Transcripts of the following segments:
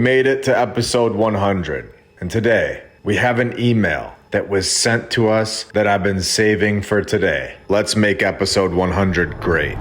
made it to episode 100, and today we have an email that was sent to us that I've been saving for today. Let's make episode 100 great.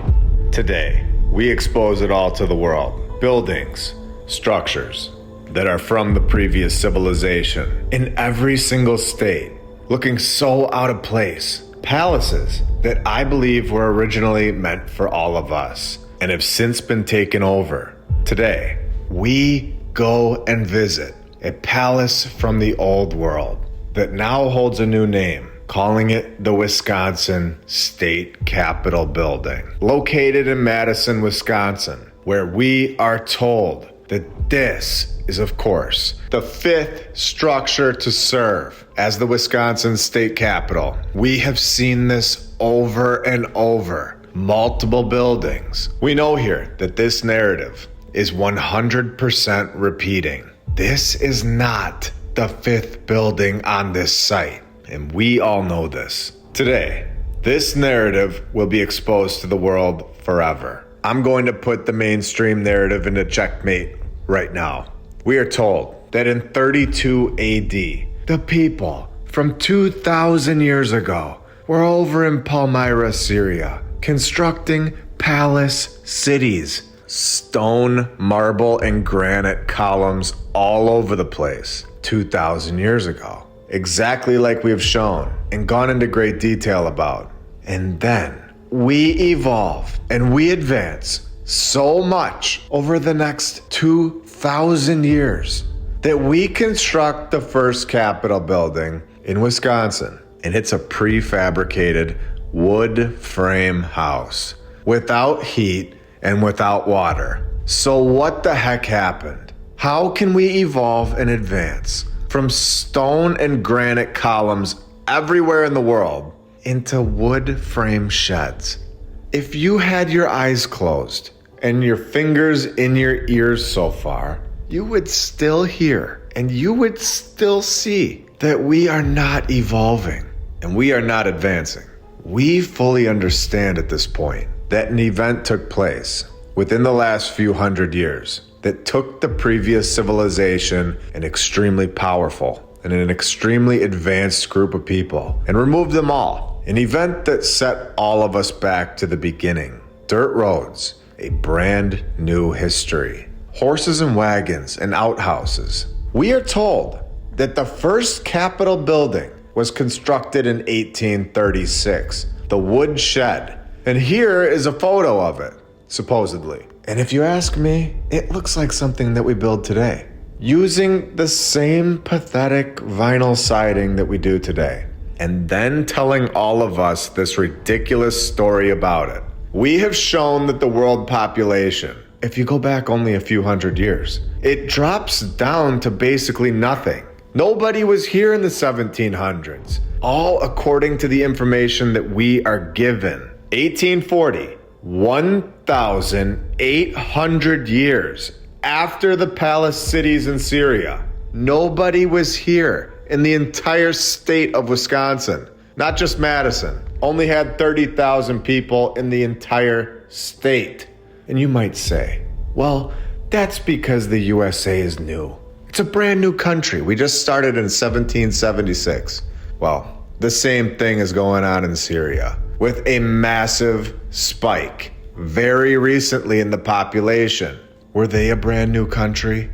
Today, we expose it all to the world. Buildings, structures that are from the previous civilization in every single state, looking so out of place. Palaces that I believe were originally meant for all of us and have since been taken over. Today, we go and visit a palace from the old world that now holds a new name, calling it the Wisconsin State Capitol Building, located in Madison, Wisconsin, where we are told that this is, of course, the fifth structure to serve as the Wisconsin State Capitol. We have seen this over and over, multiple buildings. We know here that this narrative is 100% repeating. This is not the fifth building on this site, and we all know this. Today, this narrative will be exposed to the world forever. I'm going to put the mainstream narrative into checkmate right now. We are told that in 32 AD, the people from 2,000 years ago were over in Palmyra, Syria, constructing palace cities. Stone, marble, and granite columns all over the place 2,000 years ago. Exactly like we've shown and gone into great detail about. And then we evolve and we advance so much over the next 2,000 years that we construct the first Capitol building in Wisconsin. And it's a prefabricated wood frame house without heat and without water. So what the heck happened? How can we evolve and advance from stone and granite columns everywhere in the world into wood frame sheds? If you had your eyes closed and your fingers in your ears so far, you would still hear and you would still see that we are not evolving and we are not advancing. We fully understand at this point that an event took place within the last few hundred years that took the previous civilization, an extremely powerful and an extremely advanced group of people, and removed them all. An event that set all of us back to the beginning. Dirt roads, a brand new history. Horses and wagons and outhouses. We are told that the first Capitol building was constructed in 1836, the wood shed. And here is a photo of it, supposedly. And if you ask me, it looks like something that we build today, using the same pathetic vinyl siding that we do today, and then telling all of us this ridiculous story about it. We have shown that the world population, if you go back only a few hundred years, it drops down to basically nothing. Nobody was here in the 1700s, all according to the information that we are given. 1840, 1,800 years after the palace cities in Syria. Nobody was here in the entire state of Wisconsin. Not just Madison. Only had 30,000 people in the entire state. And you might say, well, that's because the USA is new. It's a brand new country. We just started in 1776. Well, the same thing is going on in Syria, with a massive spike very recently in the population. Were they a brand new country?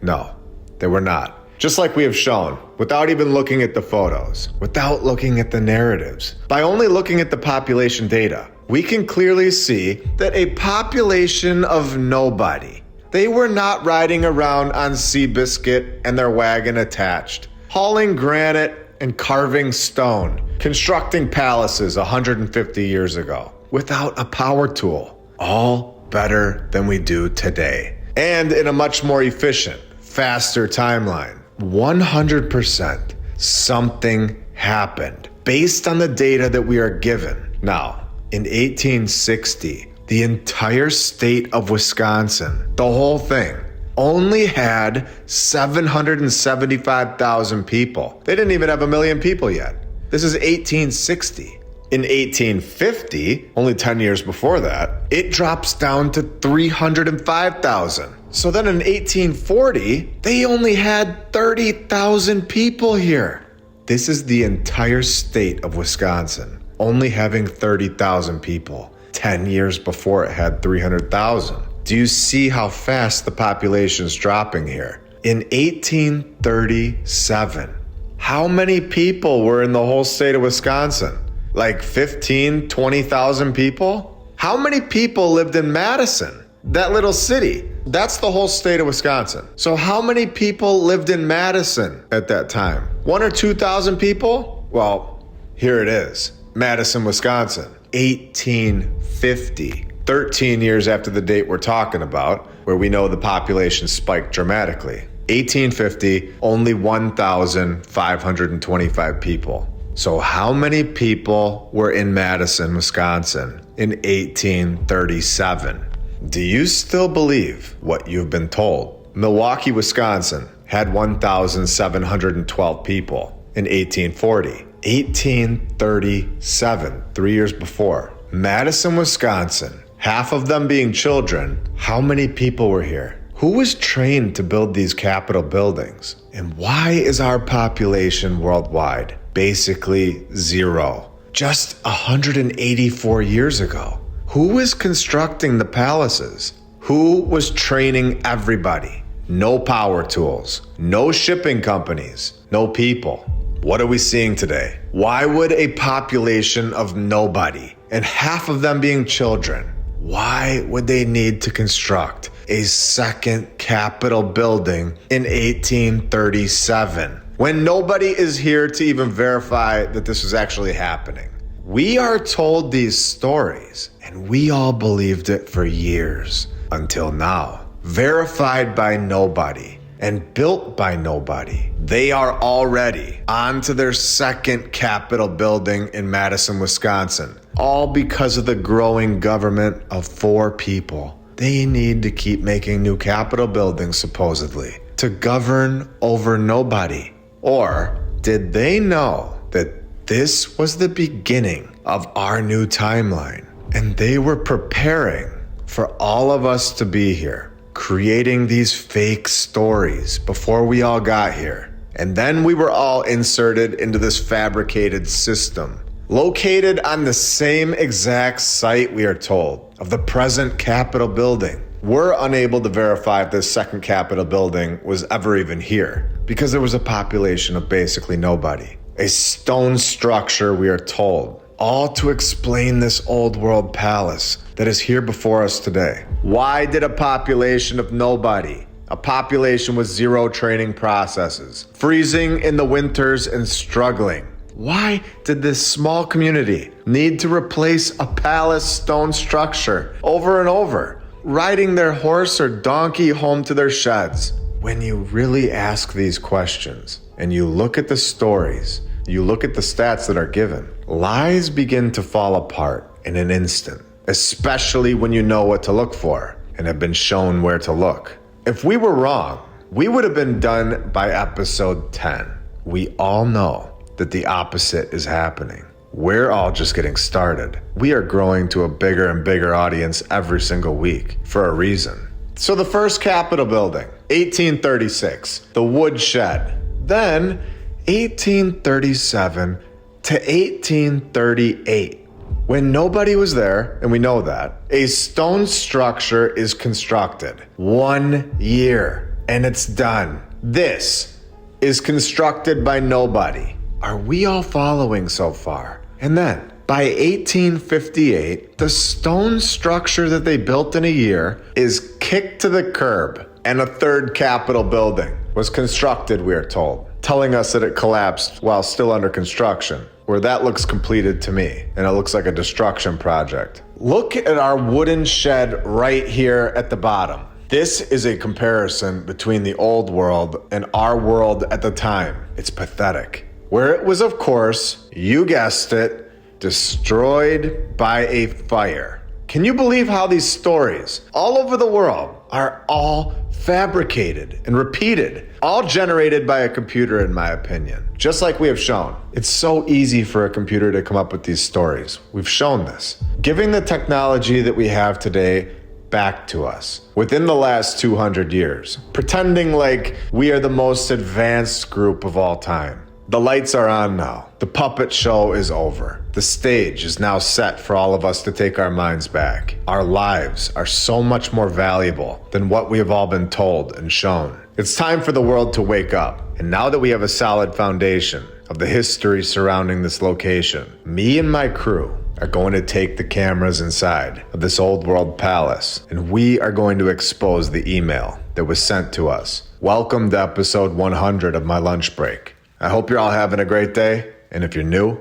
No, they were not. Just like we have shown, without even looking at the photos, without looking at the narratives, by only looking at the population data, we can clearly see that a population of nobody. They were not riding around on Seabiscuit and their wagon attached, hauling granite and carving stone, constructing palaces 150 years ago without a power tool. All better than we do today. And in a much more efficient, faster timeline. 100% something happened based on the data that we are given. Now, in 1860, the entire state of Wisconsin, the whole thing, only had 775,000 people. They didn't even have 1 million people yet. This is 1860. In 1850, only 10 years before that, it drops down to 305,000. So then in 1840, they only had 30,000 people here. This is the entire state of Wisconsin, only having 30,000 people. 10 years before it had 300,000. Do you see how fast the population is dropping here? In 1837, how many people were in the whole state of Wisconsin? Like 15, 20,000 people? How many people lived in Madison, that little city? That's the whole state of Wisconsin. So how many people lived in Madison at that time? 1 or 2,000 people? Well, here it is. Madison, Wisconsin, 1850. 13 years after the date we're talking about, where we know the population spiked dramatically. 1850, only 1,525 people. So how many people were in Madison, Wisconsin in 1837? Do you still believe what you've been told? Milwaukee, Wisconsin had 1,712 people in 1840. 1837, 3 years before. Madison, Wisconsin, half of them being children. How many people were here? Who was trained to build these Capitol buildings? And why is our population worldwide basically zero? Just 184 years ago. Who was constructing the palaces? Who was training everybody? No power tools, no shipping companies, no people. What are we seeing today? Why would a population of nobody, and half of them being children, why would they need to construct a second Capitol building in 1837 when nobody is here to even verify that this was actually happening? We are told these stories, and we all believed it for years until now. Verified by nobody and built by nobody. They are already on to their second Capitol building in Madison, Wisconsin, all because of the growing government of 4 people. They need to keep making new Capitol buildings, supposedly, to govern over nobody. Or did they know that this was the beginning of our new timeline, and they were preparing for all of us to be here, creating these fake stories before we all got here. And then we were all inserted into this fabricated system, located on the same exact site, we are told, of the present Capitol building. We're unable to verify if this second Capitol building was ever even here, because there was a population of basically nobody. A stone structure, we are told, all to explain this old world palace that is here before us today. Why did a population of nobody, a population with 0 training processes, freezing in the winters and struggling, why did this small community need to replace a palace stone structure over and over, riding their horse or donkey home to their sheds? When you really ask these questions and you look at the stories, you look at the stats that are given, lies begin to fall apart in an instant, especially when you know what to look for and have been shown where to look. If we were wrong, we would have been done by episode 10. We all know that the opposite is happening. We're all just getting started. We are growing to a bigger and bigger audience every single week for a reason. So the first Capitol building, 1836, the wood shed. Then 1837 to 1838. When nobody was there, and we know that, a stone structure is constructed. 1 year, and it's done. This is constructed by nobody. Are we all following so far? And then, by 1858, the stone structure that they built in a year is kicked to the curb, and a third Capitol building was constructed, we are told, telling us that it collapsed while still under construction, where that looks completed to me, and it looks like a destruction project. Look at our wooden shed right here at the bottom. This is a comparison between the old world and our world at the time. It's pathetic. Where it was, of course, you guessed it, destroyed by a fire. Can you believe how these stories all over the world are all fabricated and repeated, all generated by a computer, in my opinion? Just like we have shown, it's so easy for a computer to come up with these stories. We've shown this. Given the technology that we have today, back to us within the last 200 years, pretending like we are the most advanced group of all time. The lights are on now. The puppet show is over. The stage is now set for all of us to take our minds back. Our lives are so much more valuable than what we have all been told and shown. It's time for the world to wake up. And now that we have a solid foundation of the history surrounding this location, me and my crew are going to take the cameras inside of this old world palace, and we are going to expose the email that was sent to us. Welcome to episode 100 of My Lunch Break. I hope you're all having a great day, and if you're new,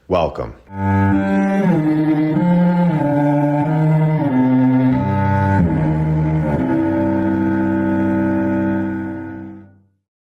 welcome.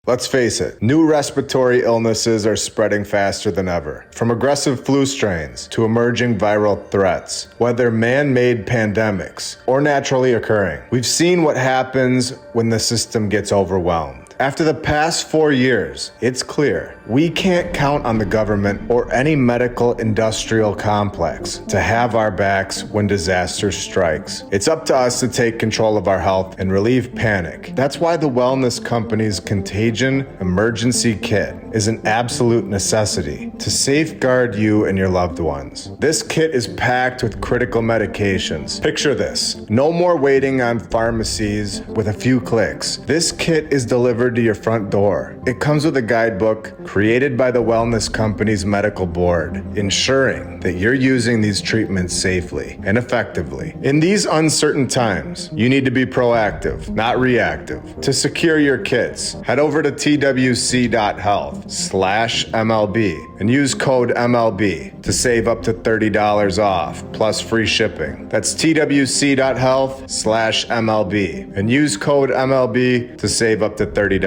Let's face it, new respiratory illnesses are spreading faster than ever. From aggressive flu strains to emerging viral threats, whether man-made pandemics or naturally occurring. We've seen what happens when the system gets overwhelmed. After the past 4 years, it's clear we can't count on the government or any medical industrial complex to have our backs when disaster strikes. It's up to us to take control of our health and relieve panic. That's why the wellness company's Contagion Emergency Kit is an absolute necessity to safeguard you and your loved ones. This kit is packed with critical medications. Picture this: no more waiting on pharmacies with a few clicks. This kit is delivered to your front door. It comes with a guidebook created by the wellness company's medical board, ensuring that you're using these treatments safely and effectively. In these uncertain times, you need to be proactive, not reactive. To secure your kits, head over to twc.health/MLB and use code MLB to save up to $30 off plus free shipping. That's twc.health/MLB and use code MLB to save up to $30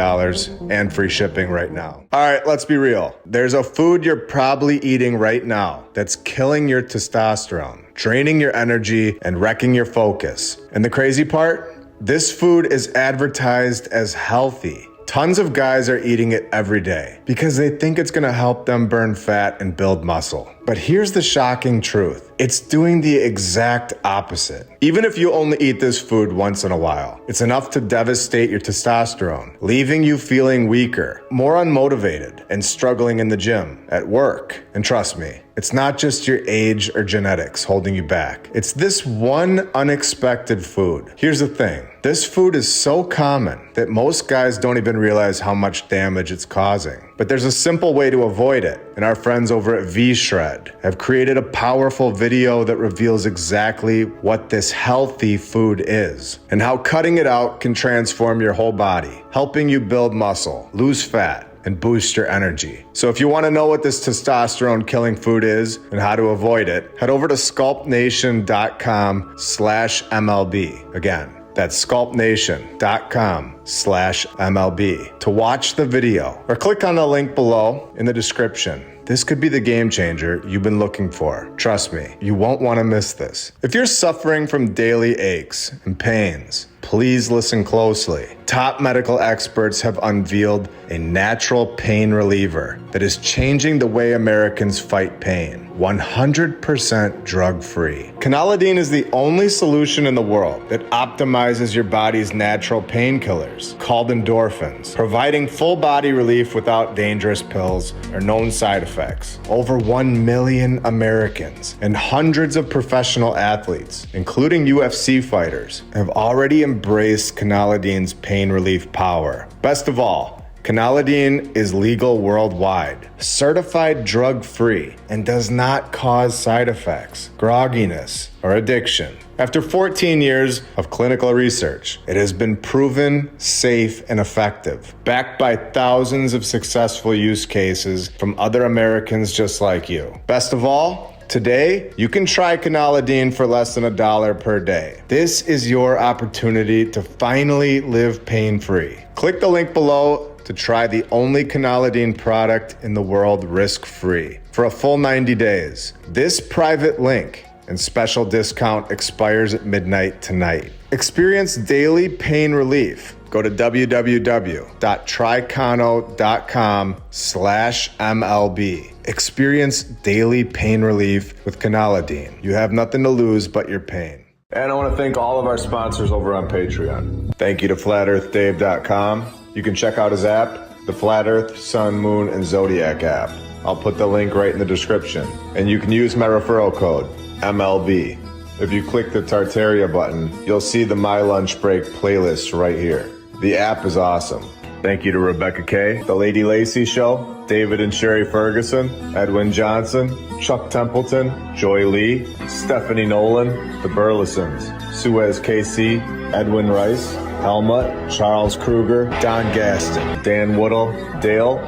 and free shipping right now. All right, let's be real. There's a food you're probably eating right now that's killing your testosterone, draining your energy, and wrecking your focus. And the crazy part? This food is advertised as healthy. Tons of guys are eating it every day because they think it's gonna help them burn fat and build muscle. But here's the shocking truth. It's doing the exact opposite. Even if you only eat this food once in a while, it's enough to devastate your testosterone, leaving you feeling weaker, more unmotivated, and struggling in the gym, at work. And trust me, it's not just your age or genetics holding you back. It's this one unexpected food. Here's the thing. This food is so common that most guys don't even realize how much damage it's causing. But there's a simple way to avoid it, and our friends over at V-Shred have created a powerful video that reveals exactly what this healthy food is and how cutting it out can transform your whole body, helping you build muscle, lose fat, and boost your energy. So if you want to know what this testosterone killing food is and how to avoid it, head over to sculptnation.com/MLB. Again, that's sculptnation.com/MLB to watch the video, or click on the link below in the description. This could be the game changer you've been looking for. Trust me, you won't want to miss this. If you're suffering from daily aches and pains, please listen closely. Top medical experts have unveiled a natural pain reliever that is changing the way Americans fight pain. 100% drug-free. Canalidine is the only solution in the world that optimizes your body's natural painkillers, called endorphins, providing full body relief without dangerous pills or known side effects. Over 1 million Americans and hundreds of professional athletes, including UFC fighters, have already embraced Canalidine's pain relief power. Best of all, Canalidine is legal worldwide, certified drug-free, and does not cause side effects, grogginess, or addiction. After 14 years of clinical research, it has been proven safe and effective, backed by thousands of successful use cases from other Americans just like you. Best of all, today, you can try Canalidine for less than $1 per day. This is your opportunity to finally live pain-free. Click the link below to try the only Canalidine product in the world risk-free for a full 90 days. This private link and special discount expires at midnight tonight. Experience daily pain relief. Go to www.tricano.com/MLB. Experience daily pain relief with Canalidine. You have nothing to lose but your pain. And I want to thank all of our sponsors over on Patreon. Thank you to FlatEarthDave.com. You can check out his app, the Flat Earth, Sun, Moon, and Zodiac app. I'll put the link right in the description. And you can use my referral code, MLB. If you click the Tartaria button, you'll see the My Lunch Break playlist right here. The app is awesome. Thank you to Rebecca K, The Lady Lacey Show, David and Sherry Ferguson, Edwin Johnson, Chuck Templeton, Joy Lee, Stephanie Nolan, The Burlesons, Suez KC, Edwin Rice, Helmut, Charles Kruger, Don Gaston, Dan Woodall, Dale,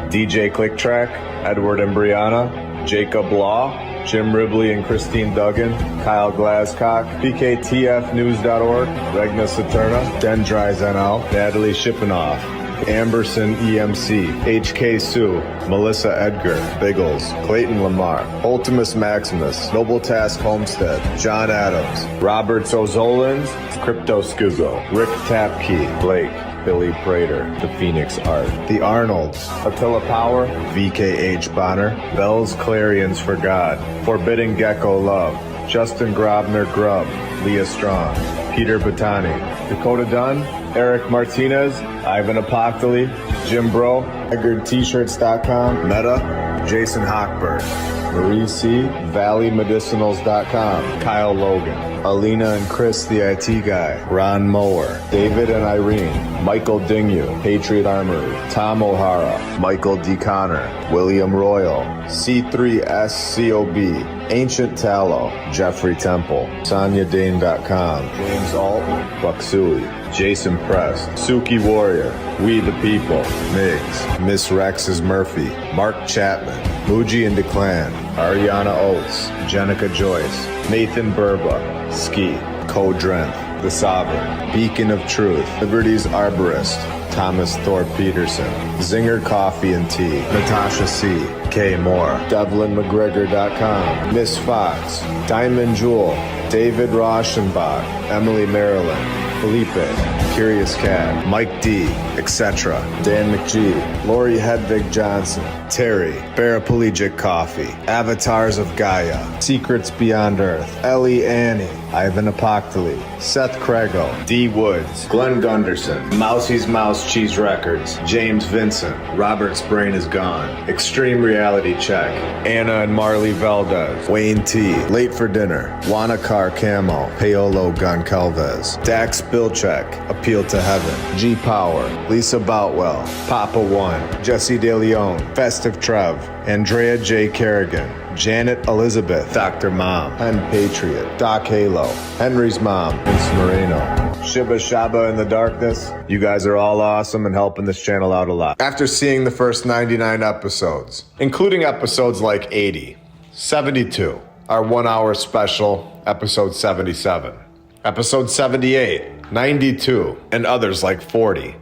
DJ Clicktrack, Edward and Brianna, Jacob Law, Jim Ribley and Christine Duggan, Kyle Glasscock, PKTFnews.org, Regna Saturna, Dendries NL, Natalie Shippenoff, Amberson EMC, HK Sue, Melissa Edgar, Biggles, Clayton Lamar, Ultimus Maximus, Noble Task Homestead, John Adams, Roberts O'Zolins, Crypto Schizo, Rick Tapkey, Blake, Billy Prater, The Phoenix Art, The Arnolds, Attila Power, VKH Bonner, Bell's Clarions for God, Forbidden Gecko Love, Justin Grobner Grubb, Leah Strong, Peter Batani, Dakota Dunn, Eric Martinez, Ivan Apoctoli, Jim Bro, EdgarT-shirts.com, Meta, Jason Hochberg, Marie C, ValleyMedicinals.com, Kyle Logan, Alina and Chris the IT Guy, Ron Mower, David and Irene, Michael Dingyu, Patriot Armory, Tom O'Hara, Michael D. Connor, William Royal, C3SCOB, Ancient Tallow, Jeffrey Temple, SonyaDane.com, James Alton, Bucksui, Jason Prest, Suki Warrior, We the People, Migs, Miss Rex's Murphy, Mark Chapman, Muji and DeClan, Ariana Oates, Jenica Joyce, Nathan Burba, Ski, Codrenth, The Sovereign, Beacon of Truth, Liberty's Arborist, Thomas Thorpe Peterson, Zinger Coffee and Tea, Natasha C, K Moore, DevlinMcGregor.com, Miss Fox, Diamond Jewel, David Rauschenbach, Emily Maryland, Felipe, Curious Cat, Mike D, etc., Dan McGee, Lori Hedvig Johnson, Terry, Paraplegic Coffee, Avatars of Gaia, Secrets Beyond Earth, Ellie Annie, Ivan Apoctoli, Seth Craigo, D Woods, Glenn Gunderson, Mousie's Mouse Cheese Records, James Vincent, Robert's Brain is Gone, Extreme Reality Check, Anna and Marley Valdez, Wayne T, Late for Dinner, Wanakar Camo, Paolo Goncalves, Dax Bilchek, Appeal to Heaven, G Power, Lisa Boutwell, Papa One, Jesse De Leon, Festive Trev, Andrea J. Kerrigan, Janet Elizabeth, Dr. Mom, Hen Patriot, Doc Halo, Henry's Mom, Vince Moreno, Shiba Shaba in the Darkness. You guys are all awesome and helping this channel out a lot. After seeing the first 99 episodes, including episodes like 80, 72, our 1 hour special, episode 77, episode 78, 92, and others like 40,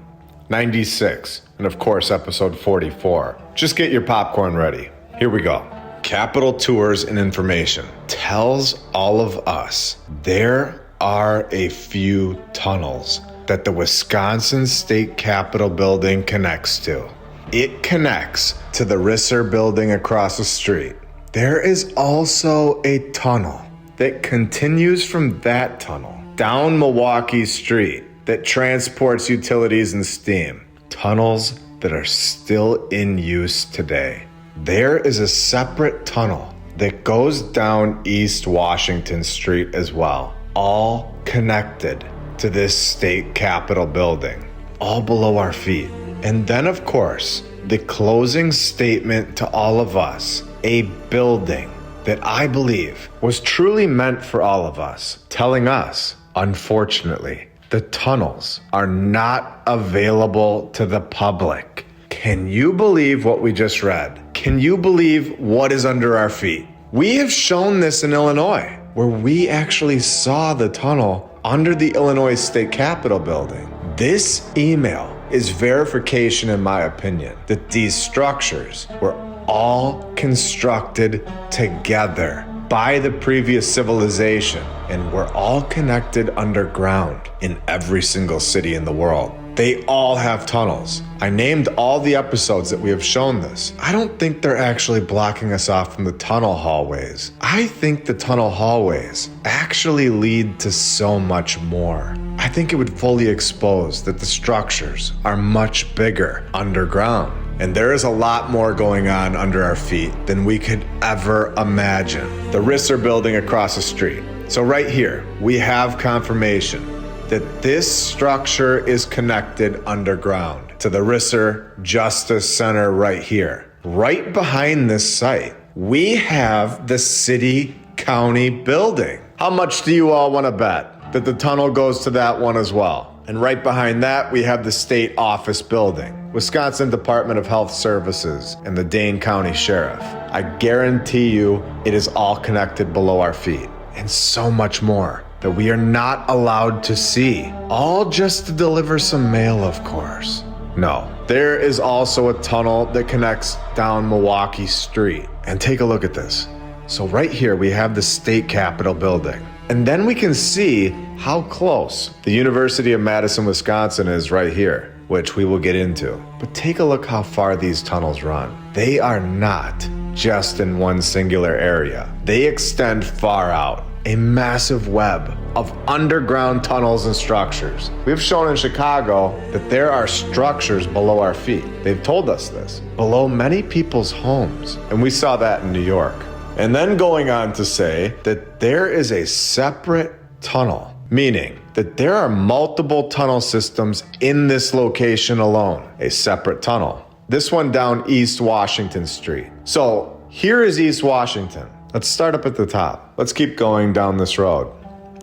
96, and of course episode 44. Just get your popcorn ready. Here we go. Capitol Tours and Information tells all of us there are a few tunnels that the Wisconsin State Capitol building connects to. It connects to the Risser building across the street. There is also a tunnel that continues from that tunnel down Milwaukee Street that transports utilities and steam. Tunnels that are still in use today. There is a separate tunnel that goes down East Washington Street as well, all connected to this state capitol building, all below our feet. And then, of course, the closing statement to all of us, a building that I believe was truly meant for all of us, telling us, unfortunately, the tunnels are not available to the public. Can you believe what we just read? Can you believe what is under our feet? We have shown this in Illinois, where we actually saw the tunnel under the Illinois State Capitol building. This email is verification, in my opinion, that these structures were all constructed together by the previous civilization and were all connected underground in every single city in the world. They all have tunnels. I named all the episodes that we have shown this. I don't think they're actually blocking us off from the tunnel hallways. I think the tunnel hallways actually lead to so much more. I think it would fully expose that the structures are much bigger underground. And there is a lot more going on under our feet than we could ever imagine. The Risser building across the street. So right here, we have confirmation that this structure is connected underground to the Risser Justice Center right here. Right behind this site, we have the city county building. How much do you all want to bet that the tunnel goes to that one as well? And right behind that, we have the state office building, Wisconsin Department of Health Services, and the Dane County Sheriff. I guarantee you it is all connected below our feet, and so much more that we are not allowed to see, all just to deliver some mail, of course. No, there is also a tunnel that connects down Milwaukee Street. And take a look at this. So right here, we have the state capitol building. And then we can see how close the University of Madison, Wisconsin is right here, which we will get into. But take a look how far these tunnels run. They are not just in one singular area. They extend far out, a massive web of underground tunnels and structures. We've shown in Chicago that there are structures below our feet. They've told us this, below many people's homes. And we saw that in New York. And then going on to say that there is a separate tunnel, meaning that there are multiple tunnel systems in this location alone, a separate tunnel. This one down East Washington Street. So here is East Washington. Let's start up at the top. Let's keep going down this road.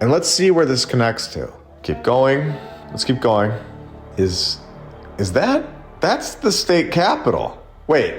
And let's see where this connects to. Keep going. Let's keep going. Is that's the state capitol. Wait.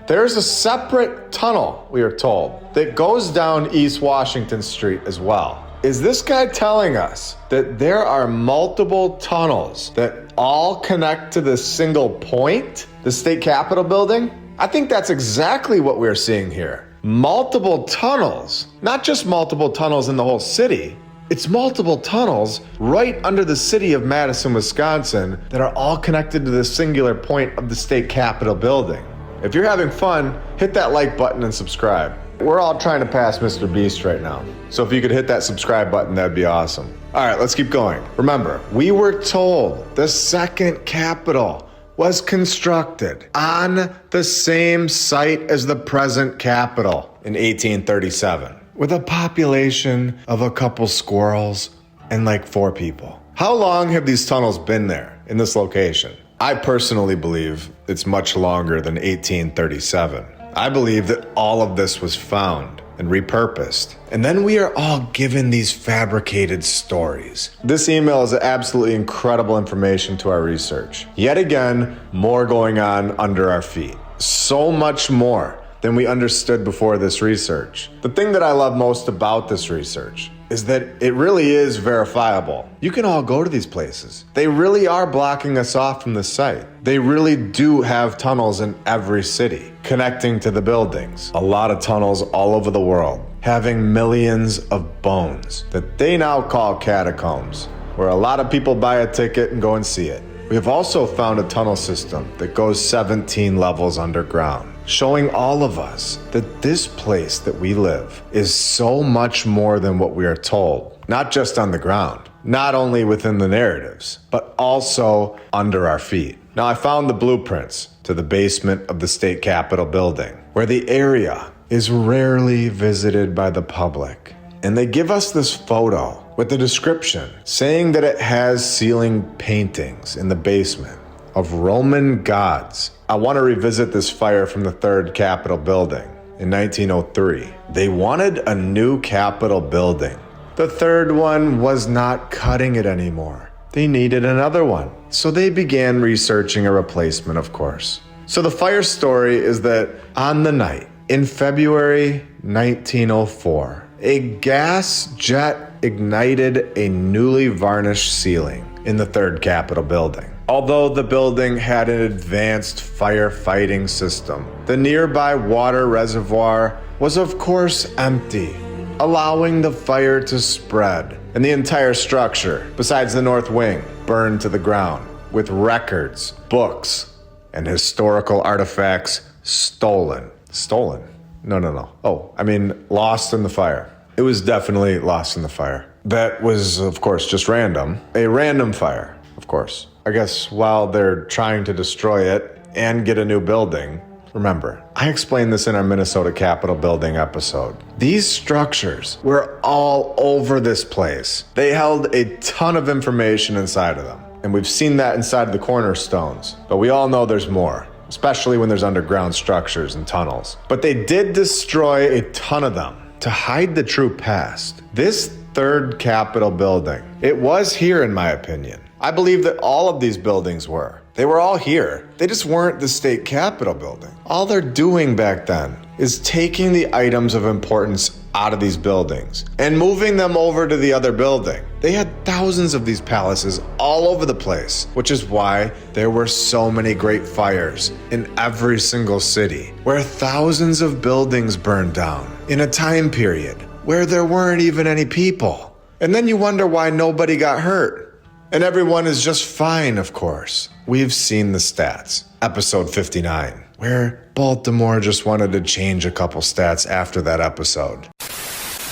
There's a separate tunnel, we are told, that goes down East Washington Street as well. Is this guy telling us that there are multiple tunnels that all connect to this single point, the state capitol building? I think that's exactly what we're seeing here. Multiple tunnels, not just multiple tunnels in the whole city. It's multiple tunnels right under the city of Madison, Wisconsin that are all connected to the singular point of the state capitol building. If you're having fun, hit that like button and subscribe. We're all trying to pass Mr. Beast right now. So if you could hit that subscribe button, that'd be awesome. All right, let's keep going. Remember, we were told the second capitol was constructed on the same site as the present capitol in 1837, with a population of a couple squirrels and like 4 people. How long have these tunnels been there in this location? I personally believe it's much longer than 1837. I believe that all of this was found and repurposed. And then we are all given these fabricated stories. This email is absolutely incredible information to our research. Yet again, more going on under our feet. So much more than we understood before this research. The thing that I love most about this research is that it really is verifiable. You can all go to these places. They really are blocking us off from the site. They really do have tunnels in every city connecting to the buildings. A lot of tunnels all over the world, having millions of bones that they now call catacombs, where a lot of people buy a ticket and go and see it. We have also found a tunnel system that goes 17 levels underground, showing all of us that this place that we live is so much more than what we are told, not just on the ground, not only within the narratives, but also under our feet. Now, I found the blueprints to the basement of the state capitol building, where the area is rarely visited by the public. And they give us this photo with the description saying that it has ceiling paintings in the basement of Roman gods. I want to revisit this fire from the third Capitol building in 1903. They wanted a new Capitol building. The third one was not cutting it anymore. They needed another one. So they began researching a replacement, of course. So the fire story is that on the night in February 1904, a gas jet ignited a newly varnished ceiling in the third Capitol building. Although the building had an advanced firefighting system, the nearby water reservoir was of course empty, allowing the fire to spread, and the entire structure, besides the north wing, burned to the ground, with records, books, and historical artifacts stolen. Stolen? No. Oh, I mean, lost in the fire. It was definitely lost in the fire. That was, of course, just random. A random fire, of course. I guess while they're trying to destroy it and get a new building. Remember, I explained this in our Minnesota Capitol building episode. These structures were all over this place. They held a ton of information inside of them. And we've seen that inside of the cornerstones. But we all know there's more, especially when there's underground structures and tunnels. But they did destroy a ton of them to hide the true past. This third Capitol building, it was here in my opinion. I believe that all of these buildings were. They were all here. They just weren't the state Capitol building. All they're doing back then is taking the items of importance out of these buildings and moving them over to the other building. They had thousands of these palaces all over the place, which is why there were so many great fires in every single city, where thousands of buildings burned down in a time period where there weren't even any people. And then you wonder why nobody got hurt. And everyone is just fine, of course. We've seen the stats. Episode 59, where Baltimore just wanted to change a couple stats after that episode.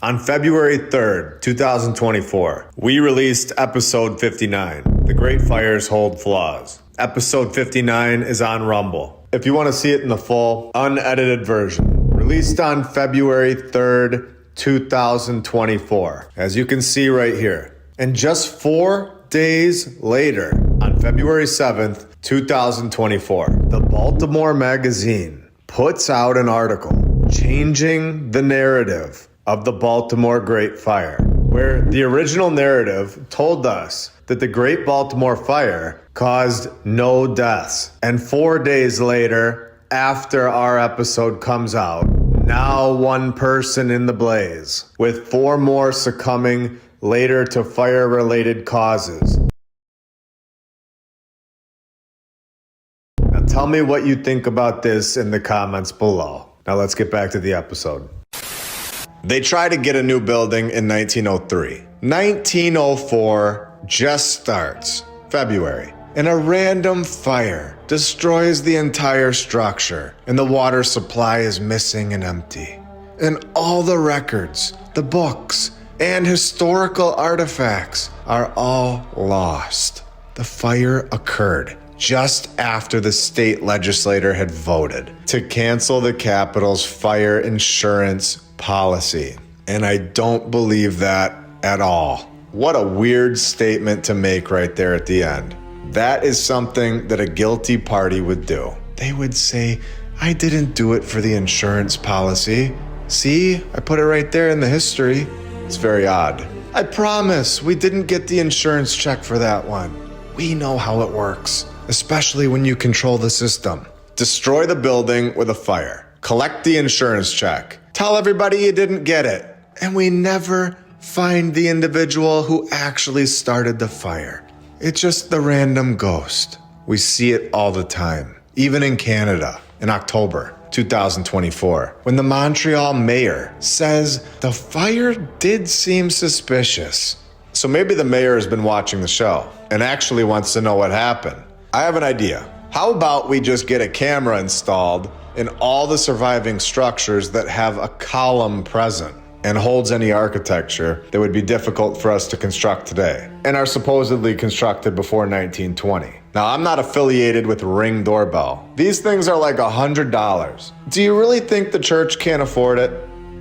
On February 3rd, 2024, we released episode 59, The Great Fires Hold Flaws. Episode 59 is on Rumble. If you want to see it in the full, unedited version, released on February 3rd, 2024, as you can see right here. And just 4 days later, on February 7th, 2024, the Baltimore Magazine puts out an article changing the narrative of the Baltimore Great Fire, where the original narrative told us that the Great Baltimore Fire caused no deaths. And 4 days later, after our episode comes out, now 1 person in the blaze, with 4 more succumbing later to fire-related causes. Now tell me what you think about this in the comments below. Now let's get back to the episode. They tried to get a new building in 1903. 1904 just starts, February, and a random fire destroys the entire structure, and the water supply is missing and empty. And all the records, the books, and historical artifacts are all lost. The fire occurred just after the state legislature had voted to cancel the Capitol's fire insurance policy. And I don't believe that at all. What a weird statement to make right there at the end. That is something that a guilty party would do. They would say, I didn't do it for the insurance policy. See, I put it right there in the history. It's very odd. I promise we didn't get the insurance check for that one. We know how it works, especially when you control the system. Destroy the building with a fire. Collect the insurance check. Tell everybody you didn't get it. And we never find the individual who actually started the fire. It's just the random ghost. We see it all the time, even in Canada, in October 2024, when the Montreal mayor says the fire did seem suspicious. So maybe the mayor has been watching the show and actually wants to know what happened. I have an idea. How about we just get a camera installed in all the surviving structures that have a column present and holds any architecture that would be difficult for us to construct today and are supposedly constructed before 1920. Now, I'm not affiliated with Ring Doorbell. These things are like $100. Do you really think the church can't afford it?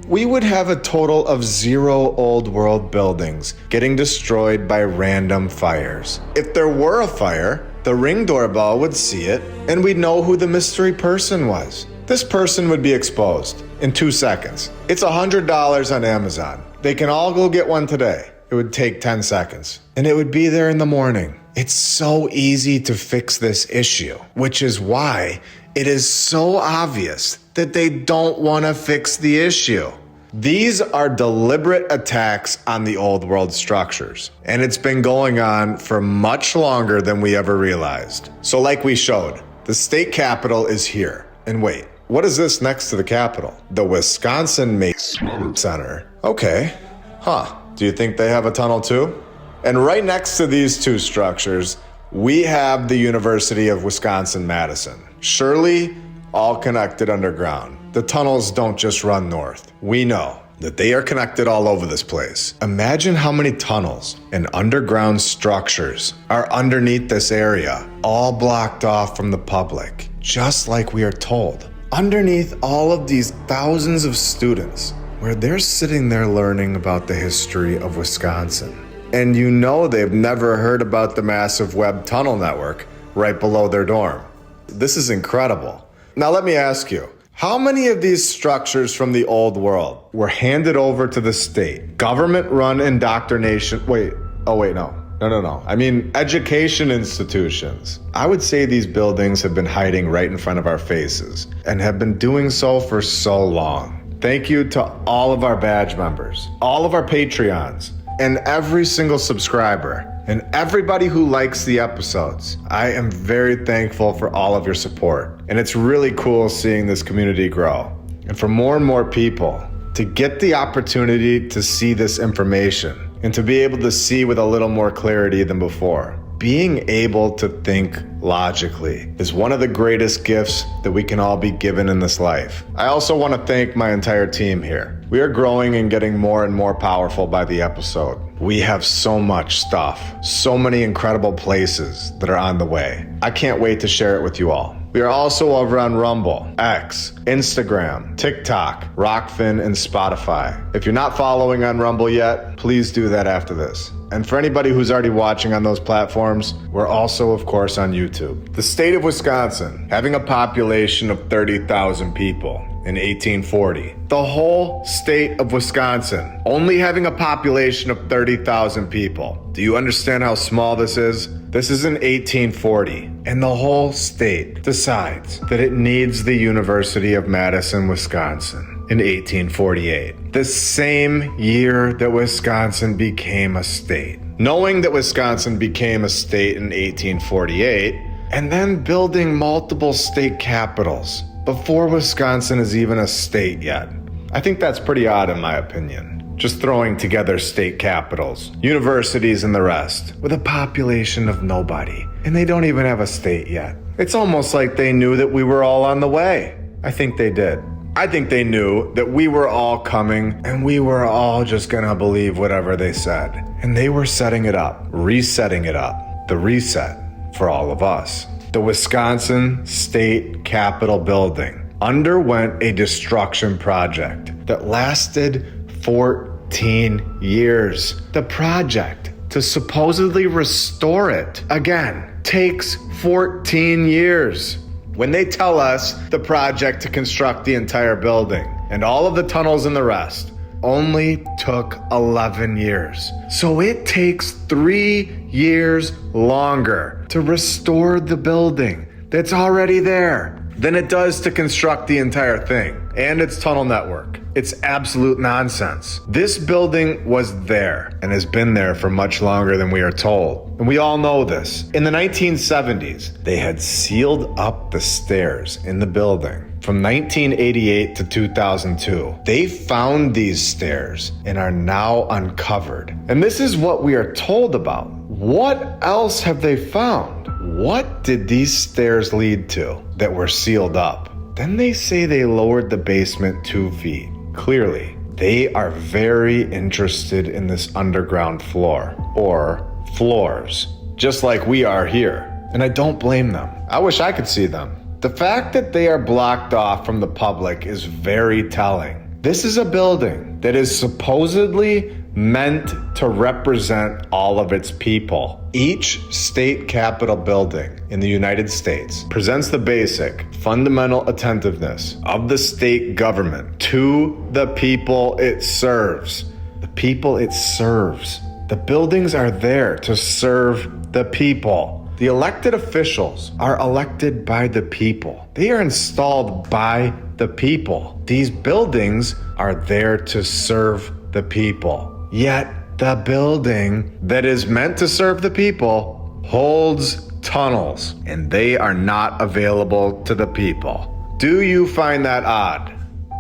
We would have a total of 0 old world buildings getting destroyed by random fires. If there were a fire, the Ring Doorbell would see it and we'd know who the mystery person was. This person would be exposed in 2 seconds. It's $100 on Amazon. They can all go get one today. It would take 10 seconds and it would be there in the morning. It's so easy to fix this issue, which is why it is so obvious that they don't want to fix the issue. These are deliberate attacks on the old world structures, and it's been going on for much longer than we ever realized. So like we showed, the state capitol is here. And wait, what is this next to the capitol? The Wisconsin Mason Center. Okay. Huh. Do you think they have a tunnel too? And right next to these two structures, we have the University of Wisconsin-Madison. Surely, all connected underground. The tunnels don't just run north. We know that they are connected all over this place. Imagine how many tunnels and underground structures are underneath this area, all blocked off from the public, just like we are told. Underneath all of these thousands of students, where they're sitting there learning about the history of Wisconsin. And you know they've never heard about the massive web tunnel network right below their dorm. This is incredible. Now let me ask you, how many of these structures from the old world were handed over to the state? Government-run indoctrination, no. I mean, education institutions. I would say these buildings have been hiding right in front of our faces and have been doing so for so long. Thank you to all of our badge members, all of our Patreons, and every single subscriber, and everybody who likes the episodes. I am very thankful for all of your support, and it's really cool seeing this community grow. And for more and more people to get the opportunity to see this information and to be able to see with a little more clarity than before. Being able to think logically is one of the greatest gifts that we can all be given in this life. I also want to thank my entire team here. We are growing and getting more and more powerful by the episode. We have so much stuff, so many incredible places that are on the way. I can't wait to share it with you all. We are also over on Rumble, X, Instagram, TikTok, Rockfin, and Spotify. If you're not following on Rumble yet, please do that after this. And for anybody who's already watching on those platforms, we're also, of course, on YouTube. The state of Wisconsin, having a population of 30,000 people in 1840. The whole state of Wisconsin, only having a population of 30,000 people. Do you understand how small this is? This is in 1840, and the whole state decides that it needs the University of Madison, Wisconsin in 1848. The same year that Wisconsin became a state. Knowing that Wisconsin became a state in 1848, and then building multiple state capitals before Wisconsin is even a state yet. I think that's pretty odd in my opinion. Just throwing together state capitals, universities, and the rest, with a population of nobody. And they don't even have a state yet. It's almost like they knew that we were all on the way. I think they did. I think they knew that we were all coming, and we were all just gonna believe whatever they said. And they were setting it up, resetting it up. The reset for all of us. The Wisconsin State Capitol building underwent a destruction project that lasted 14 years. The project to supposedly restore it again takes 14 years. When they tell us the project to construct the entire building and all of the tunnels and the rest only took 11 years. So it takes 3 years longer to restore the building that's already there than it does to construct the entire thing and its tunnel network. It's absolute nonsense. This building was there and has been there for much longer than we are told. And we all know this. In the 1970s, they had sealed up the stairs in the building. From 1988 to 2002, they found these stairs and are now uncovered. And this is what we are told about. What else have they found? What did these stairs lead to that were sealed up? Then they say they lowered the basement 2 feet. Clearly, they are very interested in this underground floor, or floors, just like we are here. And I don't blame them. I wish I could see them. The fact that they are blocked off from the public is very telling. This is a building that is supposedly meant to represent all of its people. Each state capitol building in the United States presents the basic, fundamental attentiveness of the state government to the people it serves. The people it serves. The buildings are there to serve the people. The elected officials are elected by the people. They are installed by the people. These buildings are there to serve the people. Yet the building that is meant to serve the people holds tunnels, and they are not available to the people. Do you find that odd?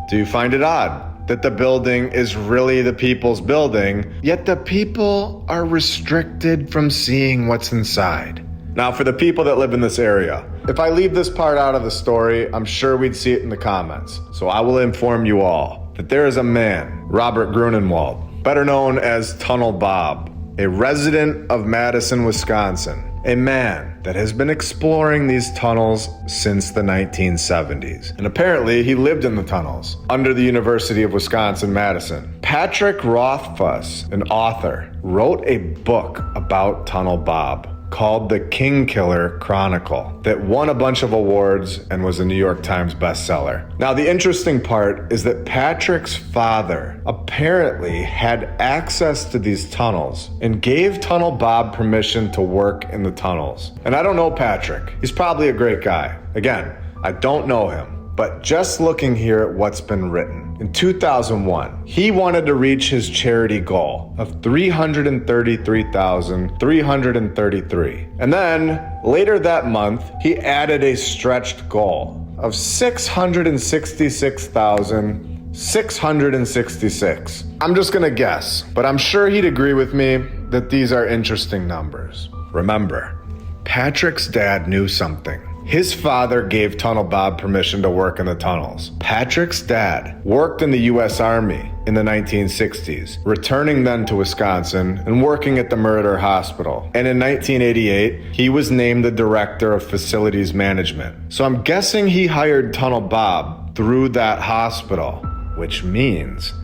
Do you find it odd? that the building is really the people's building, yet the people are restricted from seeing what's inside. Now, for the people that live in this area, if I leave this part out of the story, I'm sure we'd see it in the comments. So I will inform you all that there is a man, Robert Grunenwald, better known as Tunnel Bob, a resident of Madison, Wisconsin, a man that has been exploring these tunnels since the 1970s. And apparently he lived in the tunnels under the University of Wisconsin-Madison. Patrick Rothfuss, an author, wrote a book about Tunnel Bob called The King Killer Chronicle that won a bunch of awards and was a New York Times bestseller. Now, the interesting part is that Patrick's father apparently had access to these tunnels and gave Tunnel Bob permission to work in the tunnels. And I don't know Patrick. He's probably a great guy. Again, I don't know him. But just looking here at what's been written, in 2001, he wanted to reach his charity goal of $333,333. And then later that month, he added a stretched goal of $666,666. I'm just gonna guess, but I'm sure he'd agree with me that these are interesting numbers. Remember, Patrick's dad knew something. His father gave Tunnel Bob permission to work in the tunnels. Patrick's dad worked in the U.S. Army in the 1960s, returning then to Wisconsin and working at the Murder Hospital. And in 1988, he was named the Director of Facilities Management. So I'm guessing he hired Tunnel Bob through that hospital, which means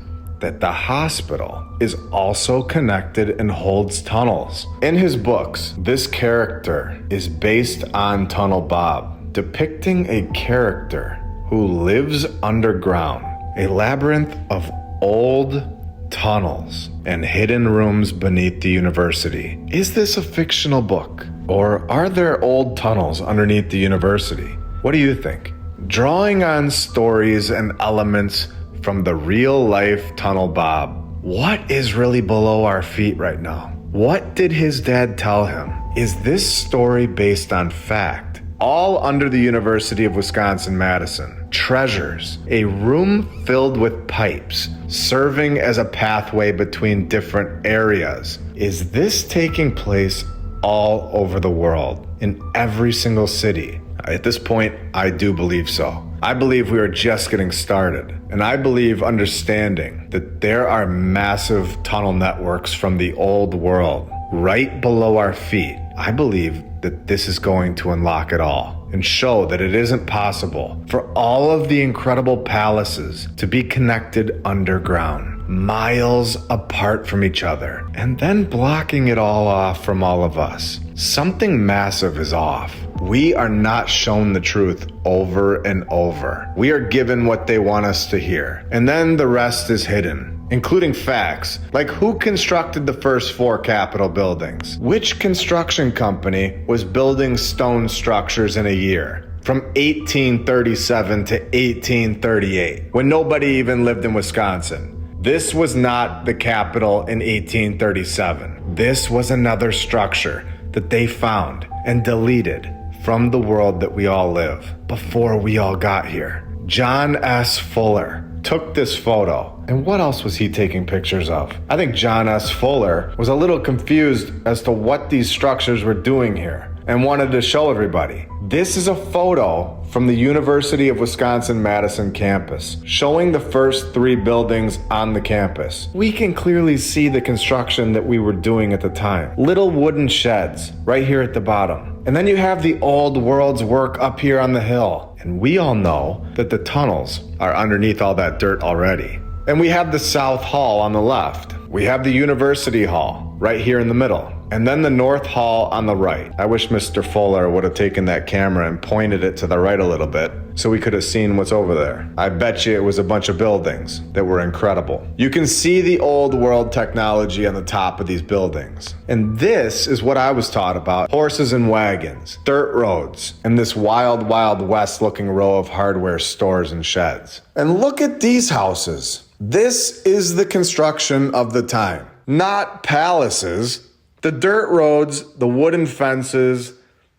that the hospital is also connected and holds tunnels. In his books, this character is based on Tunnel Bob, depicting a character who lives underground, a labyrinth of old tunnels and hidden rooms beneath the university. Is this a fictional book, or are there old tunnels underneath the university? What do you think? Drawing on stories and elements from the real-life Tunnel Bob, what is really below our feet right now? What did his dad tell him? Is this story based on fact? All under the University of Wisconsin-Madison. Treasures, a room filled with pipes, serving as a pathway between different areas. Is this taking place all over the world, in every single city? At this point, I do believe so. I believe we are just getting started. And I believe understanding that there are massive tunnel networks from the old world right below our feet. I believe that this is going to unlock it all and show that it isn't possible for all of the incredible palaces to be connected underground, miles apart from each other, and then blocking it all off from all of us. Something massive is off. We are not shown the truth over and over. We are given what they want us to hear, and then the rest is hidden, including facts like who constructed the first 4 Capitol buildings, which construction company was building stone structures in a year from 1837 to 1838, when nobody even lived in Wisconsin. This was not the Capitol in 1837. This was another structure that they found and deleted from the world that we all live before we all got here. John S. Fuller took this photo. And what else was he taking pictures of? I think John S. Fuller was a little confused as to what these structures were doing here and wanted to show everybody. This is a photo from the University of Wisconsin-Madison campus, showing the first 3 buildings on the campus. We can clearly see the construction that we were doing at the time. Little wooden sheds right here at the bottom. And then you have the old world's work up here on the hill. And we all know that the tunnels are underneath all that dirt already. And we have the South Hall on the left. We have the University Hall right here in the middle. And then the North Hall on the right. I wish Mr. Fuller would have taken that camera and pointed it to the right a little bit so we could have seen what's over there. I bet you it was a bunch of buildings that were incredible. You can see the old world technology on the top of these buildings. And this is what I was taught about: horses and wagons, dirt roads, and this wild, wild west looking row of hardware stores and sheds. And look at these houses. This is the construction of the time. Not palaces. The dirt roads, the wooden fences,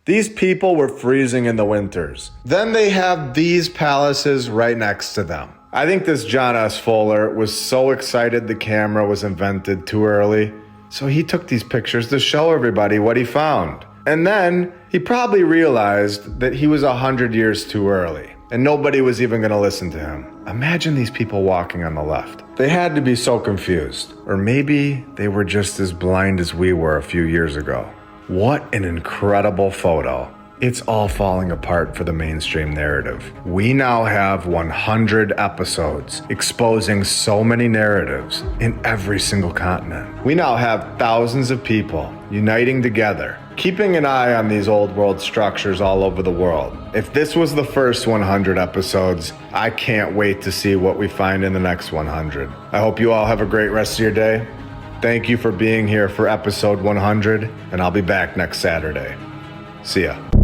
these people were freezing in the winters. Then they have these palaces right next to them. I think this John S. Fuller was so excited the camera was invented too early, so he took these pictures to show everybody what he found. And then he probably realized that he was 100 years too early, and nobody was even going to listen to him. Imagine these people walking on the left. They had to be so confused. Or maybe they were just as blind as we were a few years ago. What an incredible photo. It's all falling apart for the mainstream narrative. We now have 100 episodes exposing so many narratives in every single continent. We now have thousands of people uniting together, keeping an eye on these old world structures all over the world. If this was the first 100 episodes, I can't wait to see what we find in the next 100. I hope you all have a great rest of your day. Thank you for being here for episode 100, and I'll be back next Saturday. See ya.